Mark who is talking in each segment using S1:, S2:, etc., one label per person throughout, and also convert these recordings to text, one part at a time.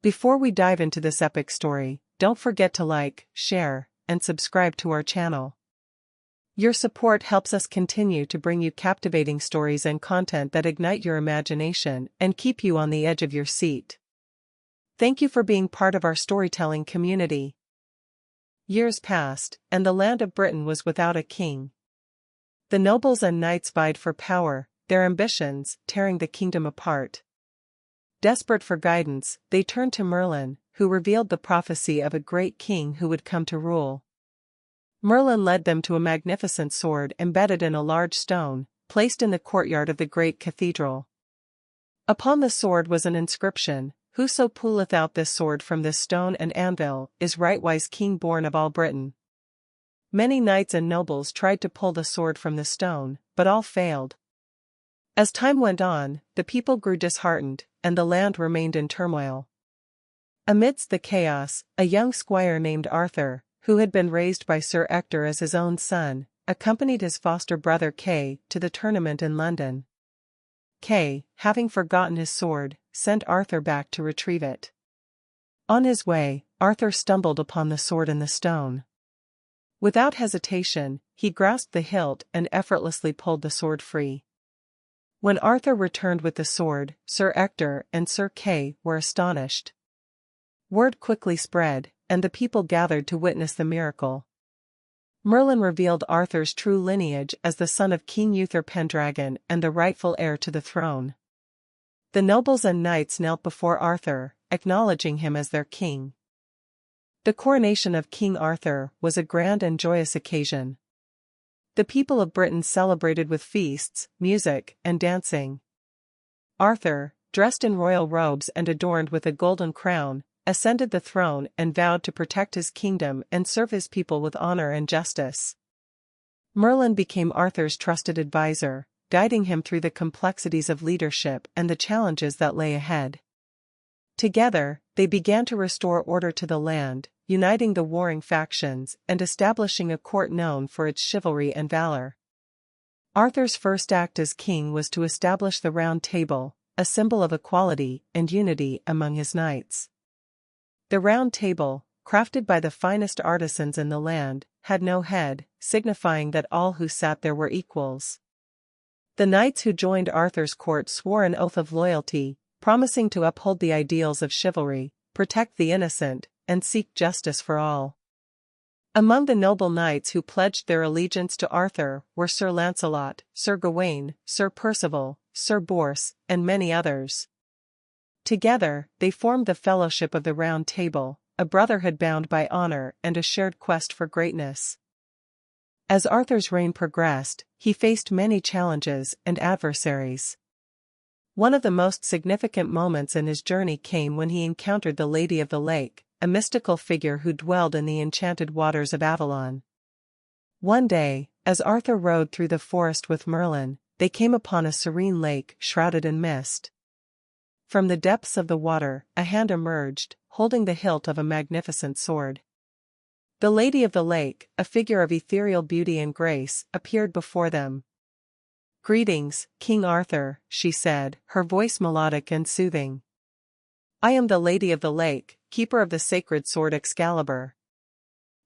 S1: Before we dive into this epic story, don't forget to like, share, and subscribe to our channel. Your support helps us continue to bring you captivating stories and content that ignite your imagination and keep you on the edge of your seat. Thank you for being part of our storytelling community. Years passed, and the land of Britain was without a king. The nobles and knights vied for power, their ambitions tearing the kingdom apart. Desperate for guidance, they turned to Merlin, who revealed the prophecy of a great king who would come to rule. Merlin led them to a magnificent sword embedded in a large stone, placed in the courtyard of the great cathedral. Upon the sword was an inscription, "Whoso pulleth out this sword from this stone and anvil is rightwise king born of all Britain." Many knights and nobles tried to pull the sword from the stone, but all failed. As time went on, the people grew disheartened, and the land remained in turmoil. Amidst the chaos, a young squire named Arthur, who had been raised by Sir Ector as his own son, accompanied his foster brother Kay to the tournament in London. Kay, having forgotten his sword, sent Arthur back to retrieve it. On his way, Arthur stumbled upon the sword in the stone. Without hesitation, he grasped the hilt and effortlessly pulled the sword free. When Arthur returned with the sword, Sir Ector and Sir Kay were astonished. Word quickly spread, and the people gathered to witness the miracle. Merlin revealed Arthur's true lineage as the son of King Uther Pendragon and the rightful heir to the throne. The nobles and knights knelt before Arthur, acknowledging him as their king. The coronation of King Arthur was a grand and joyous occasion. The people of Britain celebrated with feasts, music, and dancing. Arthur, dressed in royal robes and adorned with a golden crown, ascended the throne and vowed to protect his kingdom and serve his people with honor and justice. Merlin became Arthur's trusted advisor, guiding him through the complexities of leadership and the challenges that lay ahead. Together, they began to restore order to the land, uniting the warring factions and establishing a court known for its chivalry and valor. Arthur's first act as king was to establish the Round Table, a symbol of equality and unity among his knights. The Round Table, crafted by the finest artisans in the land, had no head, signifying that all who sat there were equals. The knights who joined Arthur's court swore an oath of loyalty, promising to uphold the ideals of chivalry, protect the innocent, and seek justice for all. Among the noble knights who pledged their allegiance to Arthur were Sir Lancelot, Sir Gawain, Sir Percival, Sir Bors, and many others. Together, they formed the Fellowship of the Round Table, a brotherhood bound by honor and a shared quest for greatness. As Arthur's reign progressed, he faced many challenges and adversaries. One of the most significant moments in his journey came when he encountered the Lady of the Lake, a mystical figure who dwelled in the enchanted waters of Avalon. One day, as Arthur rode through the forest with Merlin, they came upon a serene lake shrouded in mist. From the depths of the water, a hand emerged, holding the hilt of a magnificent sword. The Lady of the Lake, a figure of ethereal beauty and grace, appeared before them. "Greetings, King Arthur," she said, her voice melodic and soothing. "I am the Lady of the Lake, keeper of the sacred sword Excalibur.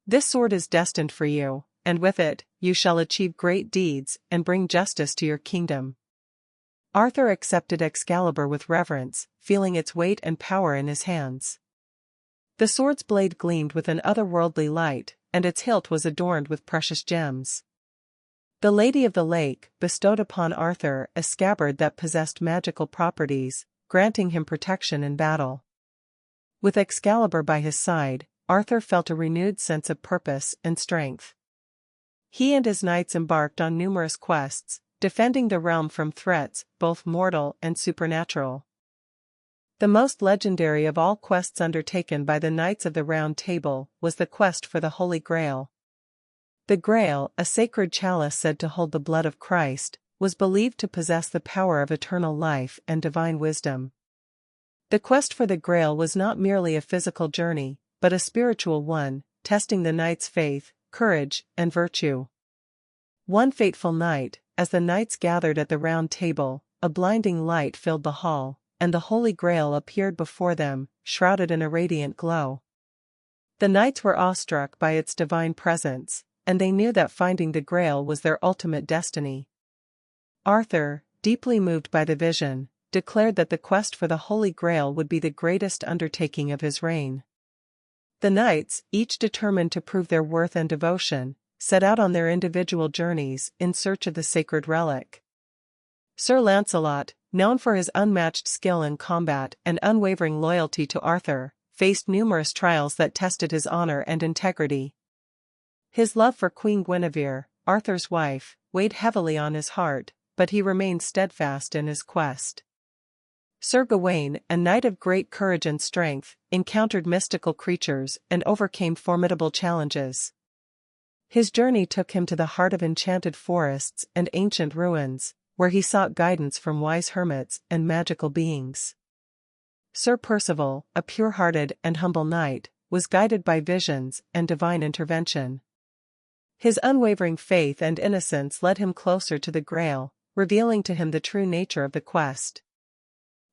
S1: This sword is destined for you, and with it, you shall achieve great deeds and bring justice to your kingdom." Arthur accepted Excalibur with reverence, feeling its weight and power in his hands. The sword's blade gleamed with an otherworldly light, and its hilt was adorned with precious gems. The Lady of the Lake bestowed upon Arthur a scabbard that possessed magical properties, granting him protection in battle. With Excalibur by his side, Arthur felt a renewed sense of purpose and strength. He and his knights embarked on numerous quests, defending the realm from threats, both mortal and supernatural. The most legendary of all quests undertaken by the Knights of the Round Table was the quest for the Holy Grail. The Grail, a sacred chalice said to hold the blood of Christ, was believed to possess the power of eternal life and divine wisdom. The quest for the Grail was not merely a physical journey, but a spiritual one, testing the knights' faith, courage, and virtue. One fateful night, as the knights gathered at the Round Table, a blinding light filled the hall, and the Holy Grail appeared before them, shrouded in a radiant glow. The knights were awestruck by its divine presence, and they knew that finding the Grail was their ultimate destiny. Arthur, deeply moved by the vision, declared that the quest for the Holy Grail would be the greatest undertaking of his reign. The knights, each determined to prove their worth and devotion, set out on their individual journeys in search of the sacred relic. Sir Lancelot, known for his unmatched skill in combat and unwavering loyalty to Arthur, faced numerous trials that tested his honor and integrity. His love for Queen Guinevere, Arthur's wife, weighed heavily on his heart, but he remained steadfast in his quest. Sir Gawain, a knight of great courage and strength, encountered mystical creatures and overcame formidable challenges. His journey took him to the heart of enchanted forests and ancient ruins, where he sought guidance from wise hermits and magical beings. Sir Percival, a pure-hearted and humble knight, was guided by visions and divine intervention. His unwavering faith and innocence led him closer to the Grail, revealing to him the true nature of the quest.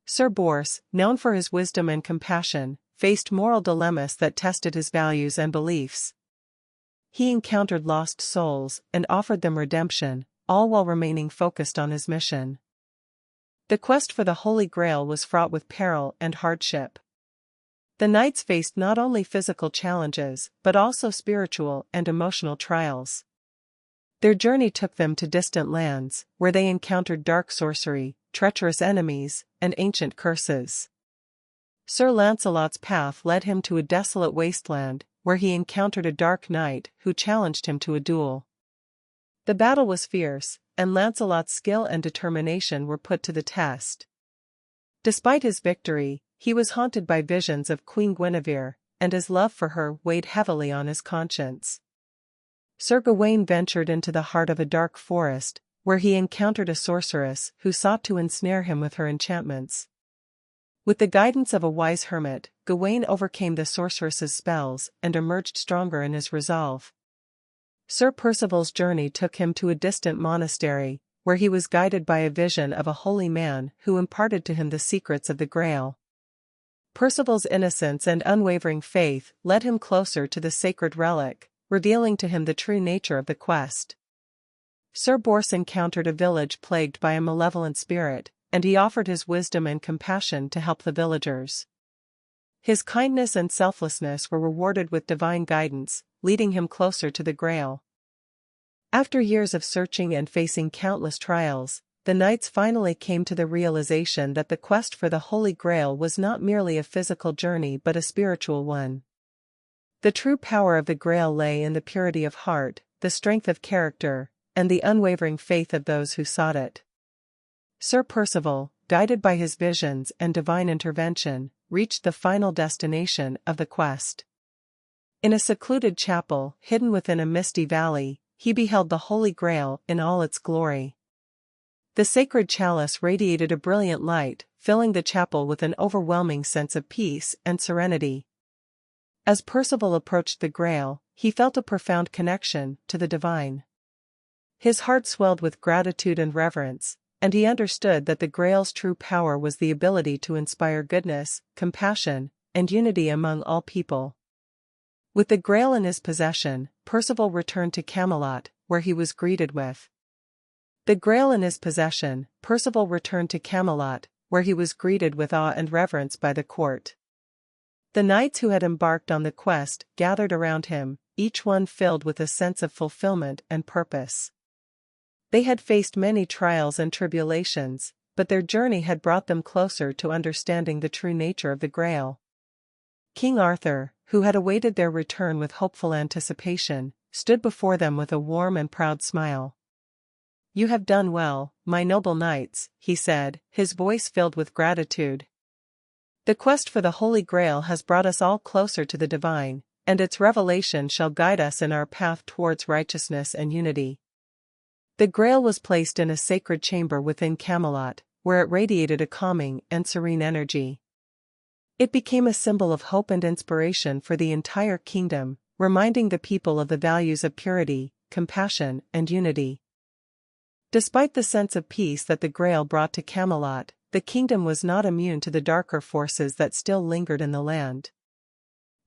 S1: Sir Bors, known for his wisdom and compassion, faced moral dilemmas that tested his values and beliefs. He encountered lost souls and offered them redemption, all while remaining focused on his mission. The quest for the Holy Grail was fraught with peril and hardship. The knights faced not only physical challenges but also spiritual and emotional trials. Their journey took them to distant lands, where they encountered dark sorcery, treacherous enemies, and ancient curses. Sir Lancelot's path led him to a desolate wasteland, where he encountered a dark knight who challenged him to a duel. The battle was fierce, and Lancelot's skill and determination were put to the test. Despite his victory, he was haunted by visions of Queen Guinevere, and his love for her weighed heavily on his conscience. Sir Gawain ventured into the heart of a dark forest, where he encountered a sorceress who sought to ensnare him with her enchantments. With the guidance of a wise hermit, Gawain overcame the sorceress's spells and emerged stronger in his resolve. Sir Percival's journey took him to a distant monastery, where he was guided by a vision of a holy man who imparted to him the secrets of the Grail. Percival's innocence and unwavering faith led him closer to the sacred relic, revealing to him the true nature of the quest. Sir Bors encountered a village plagued by a malevolent spirit, and he offered his wisdom and compassion to help the villagers. His kindness and selflessness were rewarded with divine guidance, leading him closer to the Grail. After years of searching and facing countless trials, the knights finally came to the realization that the quest for the Holy Grail was not merely a physical journey but a spiritual one. The true power of the Grail lay in the purity of heart, the strength of character, and the unwavering faith of those who sought it. Sir Percival, guided by his visions and divine intervention, reached the final destination of the quest. In a secluded chapel, hidden within a misty valley, he beheld the Holy Grail in all its glory. The sacred chalice radiated a brilliant light, filling the chapel with an overwhelming sense of peace and serenity. As Percival approached the Grail, he felt a profound connection to the divine. His heart swelled with gratitude and reverence, and he understood that the Grail's true power was the ability to inspire goodness, compassion, and unity among all people. With the Grail in his possession, Percival returned to Camelot, where he was greeted with the Grail in his possession, Percival returned to Camelot, where he was greeted with awe and reverence by the court. The knights who had embarked on the quest gathered around him, each one filled with a sense of fulfillment and purpose. They had faced many trials and tribulations, but their journey had brought them closer to understanding the true nature of the Grail. King Arthur, who had awaited their return with hopeful anticipation, stood before them with a warm and proud smile. "You have done well, my noble knights," he said, his voice filled with gratitude. "The quest for the Holy Grail has brought us all closer to the divine, and its revelation shall guide us in our path towards righteousness and unity." The Grail was placed in a sacred chamber within Camelot, where it radiated a calming and serene energy. It became a symbol of hope and inspiration for the entire kingdom, reminding the people of the values of purity, compassion, and unity. Despite the sense of peace that the Grail brought to Camelot, the kingdom was not immune to the darker forces that still lingered in the land.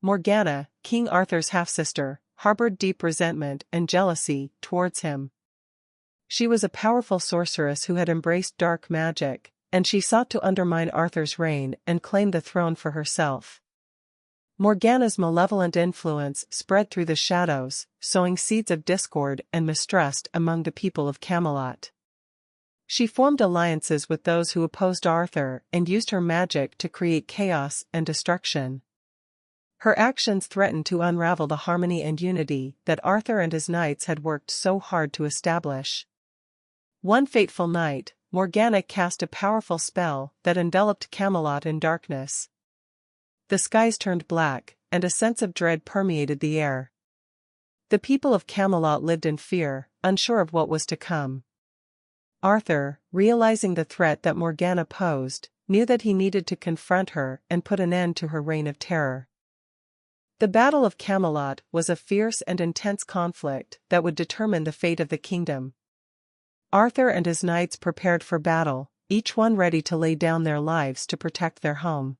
S1: Morgana, King Arthur's half-sister, harbored deep resentment and jealousy towards him. She was a powerful sorceress who had embraced dark magic, and she sought to undermine Arthur's reign and claim the throne for herself. Morgana's malevolent influence spread through the shadows, sowing seeds of discord and mistrust among the people of Camelot. She formed alliances with those who opposed Arthur and used her magic to create chaos and destruction. Her actions threatened to unravel the harmony and unity that Arthur and his knights had worked so hard to establish. One fateful night, Morgana cast a powerful spell that enveloped Camelot in darkness. The skies turned black, and a sense of dread permeated the air. The people of Camelot lived in fear, unsure of what was to come. Arthur, realizing the threat that Morgana posed, knew that he needed to confront her and put an end to her reign of terror. The Battle of Camelot was a fierce and intense conflict that would determine the fate of the kingdom. Arthur and his knights prepared for battle, each one ready to lay down their lives to protect their home.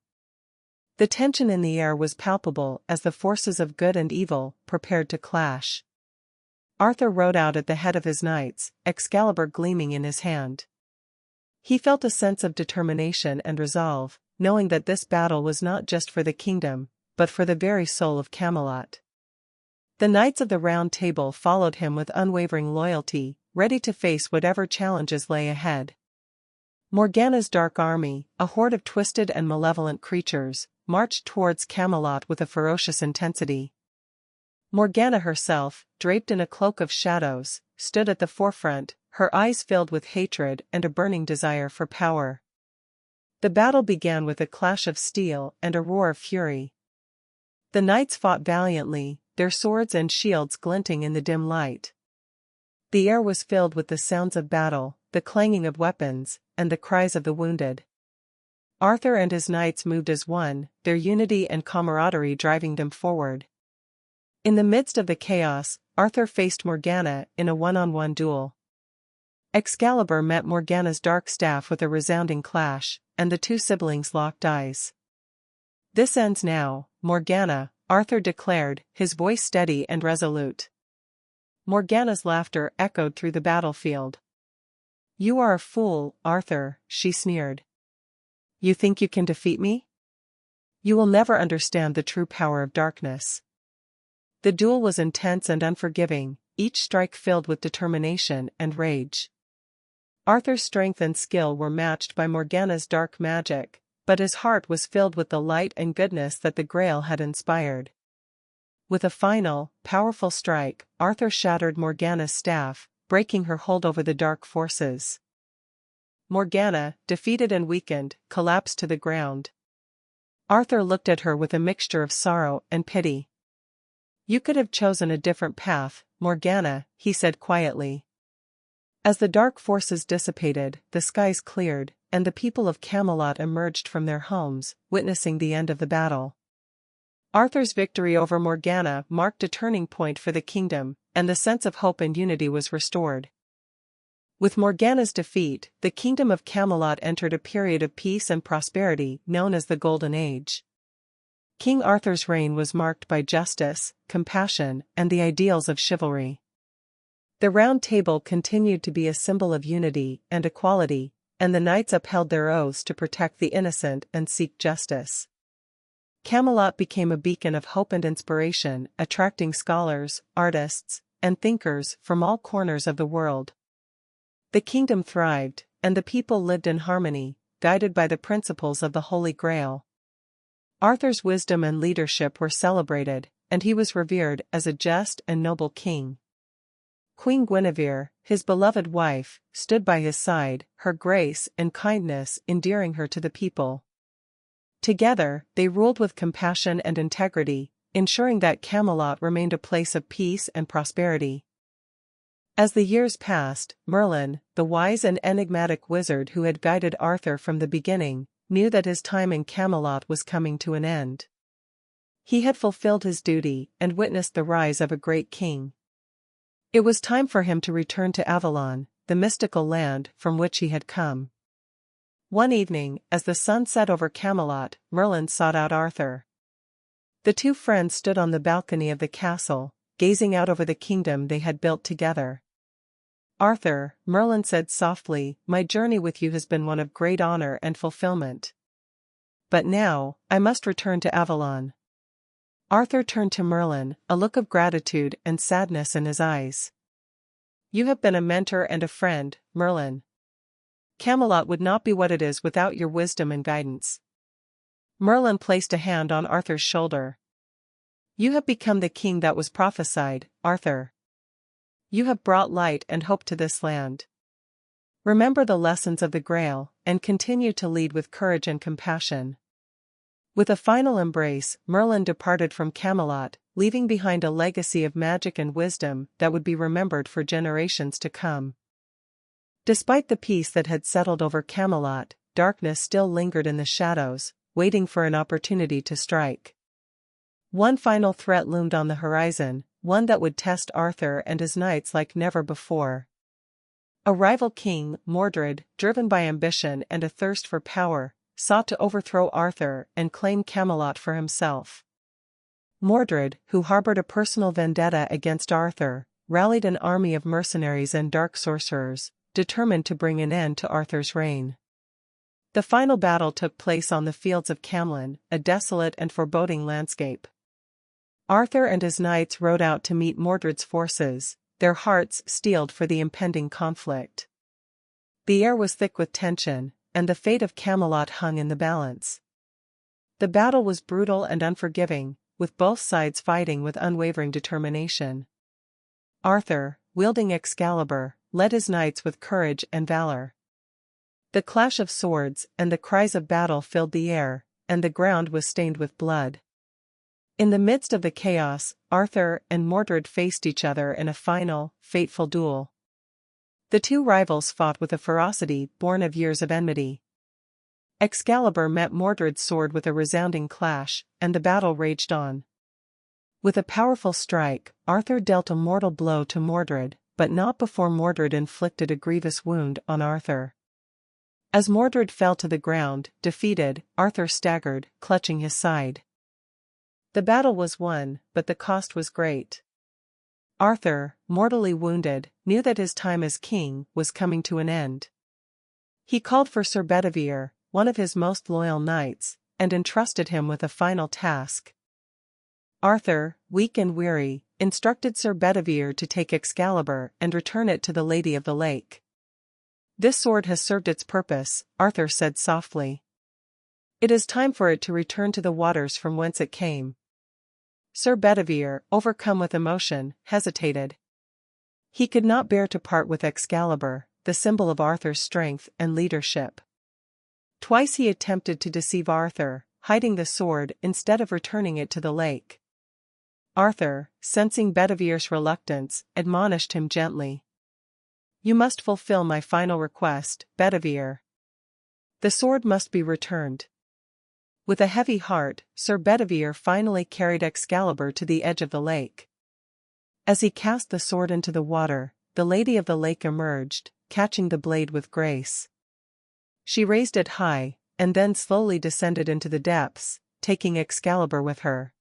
S1: The tension in the air was palpable as the forces of good and evil prepared to clash. Arthur rode out at the head of his knights, Excalibur gleaming in his hand. He felt a sense of determination and resolve, knowing that this battle was not just for the kingdom, but for the very soul of Camelot. The Knights of the Round Table followed him with unwavering loyalty, ready to face whatever challenges lay ahead. Morgana's dark army, a horde of twisted and malevolent creatures, marched towards Camelot with a ferocious intensity. Morgana herself, draped in a cloak of shadows, stood at the forefront, her eyes filled with hatred and a burning desire for power. The battle began with a clash of steel and a roar of fury. The knights fought valiantly, their swords and shields glinting in the dim light. The air was filled with the sounds of battle, the clanging of weapons, and the cries of the wounded. Arthur and his knights moved as one, their unity and camaraderie driving them forward. In the midst of the chaos, Arthur faced Morgana in a one-on-one duel. Excalibur met Morgana's dark staff with a resounding clash, and the two siblings locked eyes. "This ends now, Morgana," Arthur declared, his voice steady and resolute. Morgana's laughter echoed through the battlefield. "You are a fool, Arthur," she sneered. "You think you can defeat me? You will never understand the true power of darkness." The duel was intense and unforgiving, each strike filled with determination and rage. Arthur's strength and skill were matched by Morgana's dark magic, but his heart was filled with the light and goodness that the Grail had inspired. With a final, powerful strike, Arthur shattered Morgana's staff, breaking her hold over the dark forces. Morgana, defeated and weakened, collapsed to the ground. Arthur looked at her with a mixture of sorrow and pity. "You could have chosen a different path, Morgana," he said quietly. As the dark forces dissipated, the skies cleared, and the people of Camelot emerged from their homes, witnessing the end of the battle. Arthur's victory over Morgana marked a turning point for the kingdom, and the sense of hope and unity was restored. With Morgana's defeat, the kingdom of Camelot entered a period of peace and prosperity known as the Golden Age. King Arthur's reign was marked by justice, compassion, and the ideals of chivalry. The Round Table continued to be a symbol of unity and equality, and the knights upheld their oaths to protect the innocent and seek justice. Camelot became a beacon of hope and inspiration, attracting scholars, artists, and thinkers from all corners of the world. The kingdom thrived, and the people lived in harmony, guided by the principles of the Holy Grail. Arthur's wisdom and leadership were celebrated, and he was revered as a just and noble king. Queen Guinevere, his beloved wife, stood by his side, her grace and kindness endearing her to the people. Together, they ruled with compassion and integrity, ensuring that Camelot remained a place of peace and prosperity. As the years passed, Merlin, the wise and enigmatic wizard who had guided Arthur from the beginning, knew that his time in Camelot was coming to an end. He had fulfilled his duty and witnessed the rise of a great king. It was time for him to return to Avalon, the mystical land from which he had come. One evening, as the sun set over Camelot, Merlin sought out Arthur. The two friends stood on the balcony of the castle, gazing out over the kingdom they had built together. "Arthur," Merlin said softly, "my journey with you has been one of great honor and fulfillment. But now, I must return to Avalon." Arthur turned to Merlin, a look of gratitude and sadness in his eyes. "You have been a mentor and a friend, Merlin. Camelot would not be what it is without your wisdom and guidance." Merlin placed a hand on Arthur's shoulder. "You have become the king that was prophesied, Arthur. You have brought light and hope to this land. Remember the lessons of the Grail, and continue to lead with courage and compassion." With a final embrace, Merlin departed from Camelot, leaving behind a legacy of magic and wisdom that would be remembered for generations to come. Despite the peace that had settled over Camelot, darkness still lingered in the shadows, waiting for an opportunity to strike. One final threat loomed on the horizon, one that would test Arthur and his knights like never before. A rival king, Mordred, driven by ambition and a thirst for power, sought to overthrow Arthur and claim Camelot for himself. Mordred, who harbored a personal vendetta against Arthur, rallied an army of mercenaries and dark sorcerers, determined to bring an end to Arthur's reign. The final battle took place on the fields of Camlan, a desolate and foreboding landscape. Arthur and his knights rode out to meet Mordred's forces, their hearts steeled for the impending conflict. The air was thick with tension, and the fate of Camelot hung in the balance. The battle was brutal and unforgiving, with both sides fighting with unwavering determination. Arthur, wielding Excalibur, led his knights with courage and valor. The clash of swords and the cries of battle filled the air, and the ground was stained with blood. In the midst of the chaos, Arthur and Mordred faced each other in a final, fateful duel. The two rivals fought with a ferocity born of years of enmity. Excalibur met Mordred's sword with a resounding clash, and the battle raged on. With a powerful strike, Arthur dealt a mortal blow to Mordred, but not before Mordred inflicted a grievous wound on Arthur. As Mordred fell to the ground, defeated, Arthur staggered, clutching his side. The battle was won, but the cost was great. Arthur, mortally wounded, knew that his time as king was coming to an end. He called for Sir Bedivere, one of his most loyal knights, and entrusted him with a final task. Arthur, weak and weary, instructed Sir Bedivere to take Excalibur and return it to the Lady of the Lake. "This sword has served its purpose," Arthur said softly. "It is time for it to return to the waters from whence it came." Sir Bedivere, overcome with emotion, hesitated. He could not bear to part with Excalibur, the symbol of Arthur's strength and leadership. Twice he attempted to deceive Arthur, hiding the sword instead of returning it to the lake. Arthur, sensing Bedivere's reluctance, admonished him gently. "You must fulfill my final request, Bedivere. The sword must be returned." With a heavy heart, Sir Bedivere finally carried Excalibur to the edge of the lake. As he cast the sword into the water, the Lady of the Lake emerged, catching the blade with grace. She raised it high, and then slowly descended into the depths, taking Excalibur with her.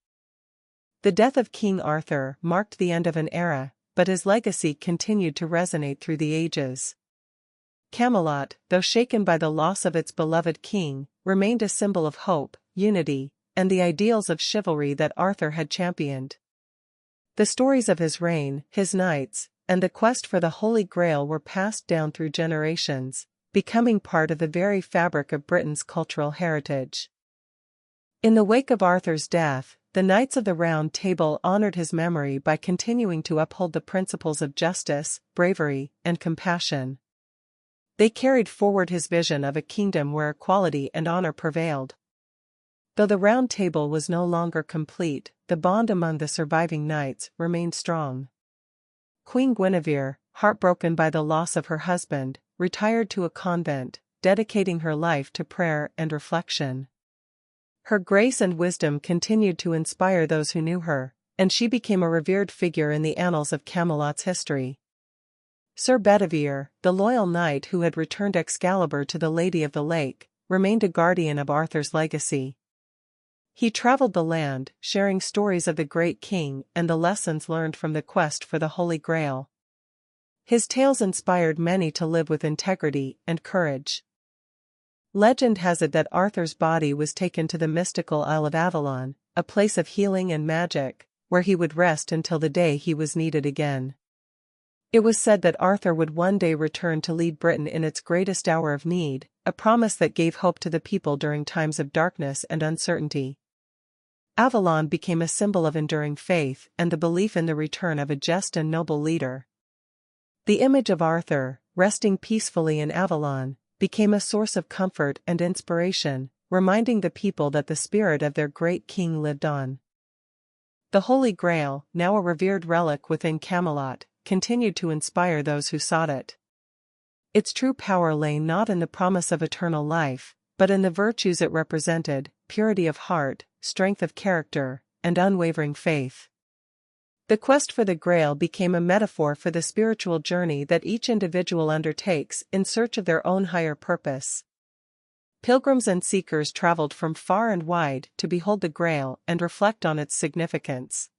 S1: The death of King Arthur marked the end of an era, but his legacy continued to resonate through the ages. Camelot, though shaken by the loss of its beloved king, remained a symbol of hope, unity, and the ideals of chivalry that Arthur had championed. The stories of his reign, his knights, and the quest for the Holy Grail were passed down through generations, becoming part of the very fabric of Britain's cultural heritage. In the wake of Arthur's death, the Knights of the Round Table honored his memory by continuing to uphold the principles of justice, bravery, and compassion. They carried forward his vision of a kingdom where equality and honor prevailed. Though the Round Table was no longer complete, the bond among the surviving knights remained strong. Queen Guinevere, heartbroken by the loss of her husband, retired to a convent, dedicating her life to prayer and reflection. Her grace and wisdom continued to inspire those who knew her, and she became a revered figure in the annals of Camelot's history. Sir Bedivere, the loyal knight who had returned Excalibur to the Lady of the Lake, remained a guardian of Arthur's legacy. He traveled the land, sharing stories of the great king and the lessons learned from the quest for the Holy Grail. His tales inspired many to live with integrity and courage. Legend has it that Arthur's body was taken to the mystical Isle of Avalon, a place of healing and magic, where he would rest until the day he was needed again. It was said that Arthur would one day return to lead Britain in its greatest hour of need, a promise that gave hope to the people during times of darkness and uncertainty. Avalon became a symbol of enduring faith and the belief in the return of a just and noble leader. The image of Arthur, resting peacefully in Avalon, became a source of comfort and inspiration, reminding the people that the spirit of their great king lived on. The Holy Grail, now a revered relic within Camelot, continued to inspire those who sought it. Its true power lay not in the promise of eternal life, but in the virtues it represented: purity of heart, strength of character, and unwavering faith. The quest for the Grail became a metaphor for the spiritual journey that each individual undertakes in search of their own higher purpose. Pilgrims and seekers traveled from far and wide to behold the Grail and reflect on its significance.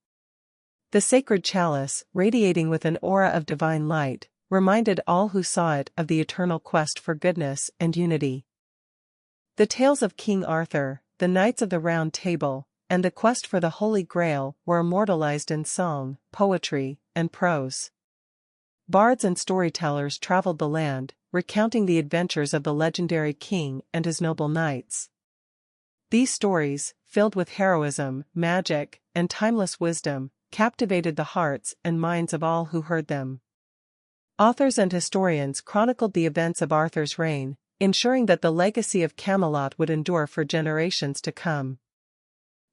S1: The sacred chalice, radiating with an aura of divine light, reminded all who saw it of the eternal quest for goodness and unity. The tales of King Arthur, the Knights of the Round Table, and the quest for the Holy Grail were immortalized in song, poetry, and prose. Bards and storytellers traveled the land, recounting the adventures of the legendary king and his noble knights. These stories, filled with heroism, magic, and timeless wisdom, captivated the hearts and minds of all who heard them. Authors and historians chronicled the events of Arthur's reign, ensuring that the legacy of Camelot would endure for generations to come.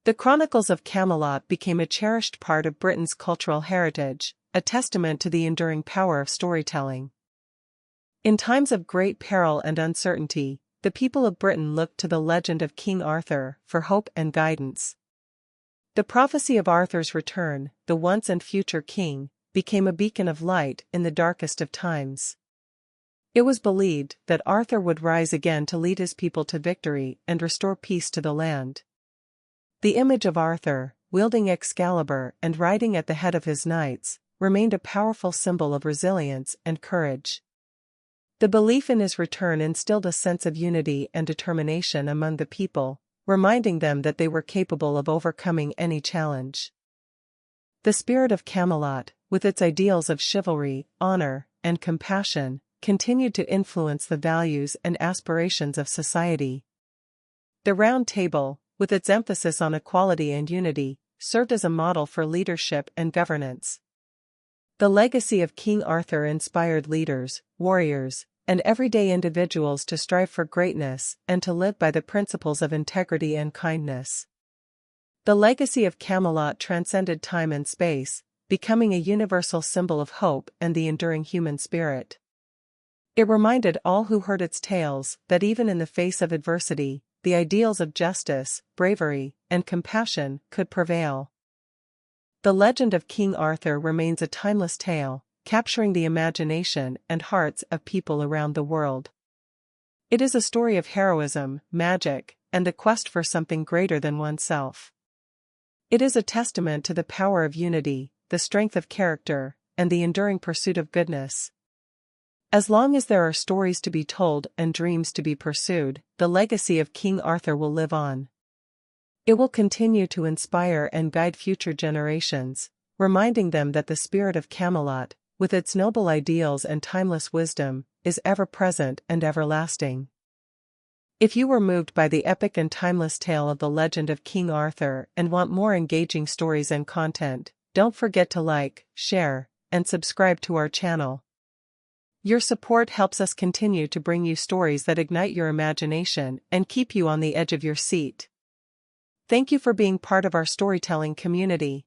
S1: The Chronicles of Camelot became a cherished part of Britain's cultural heritage, a testament to the enduring power of storytelling. In times of great peril and uncertainty, the people of Britain looked to the legend of King Arthur for hope and guidance. The prophecy of Arthur's return, the once and future king, became a beacon of light in the darkest of times. It was believed that Arthur would rise again to lead his people to victory and restore peace to the land. The image of Arthur, wielding Excalibur and riding at the head of his knights, remained a powerful symbol of resilience and courage. The belief in his return instilled a sense of unity and determination among the people, reminding them that they were capable of overcoming any challenge. The spirit of Camelot, with its ideals of chivalry, honor, and compassion, continued to influence the values and aspirations of society. The Round Table, with its emphasis on equality and unity, served as a model for leadership and governance. The legacy of King Arthur inspired leaders, warriors, and everyday individuals to strive for greatness and to live by the principles of integrity and kindness. The legacy of Camelot transcended time and space, becoming a universal symbol of hope and the enduring human spirit. It reminded all who heard its tales that even in the face of adversity, the ideals of justice, bravery, and compassion could prevail. The legend of King Arthur remains a timeless tale, capturing the imagination and hearts of people around the world. It is a story of heroism, magic, and the quest for something greater than oneself. It is a testament to the power of unity, the strength of character, and the enduring pursuit of goodness. As long as there are stories to be told and dreams to be pursued, the legacy of King Arthur will live on. It will continue to inspire and guide future generations, reminding them that the spirit of Camelot, with its noble ideals and timeless wisdom, is ever present and everlasting. If you were moved by the epic and timeless tale of the legend of King Arthur and want more engaging stories and content, don't forget to like, share, and subscribe to our channel. Your support helps us continue to bring you stories that ignite your imagination and keep you on the edge of your seat. Thank you for being part of our storytelling community.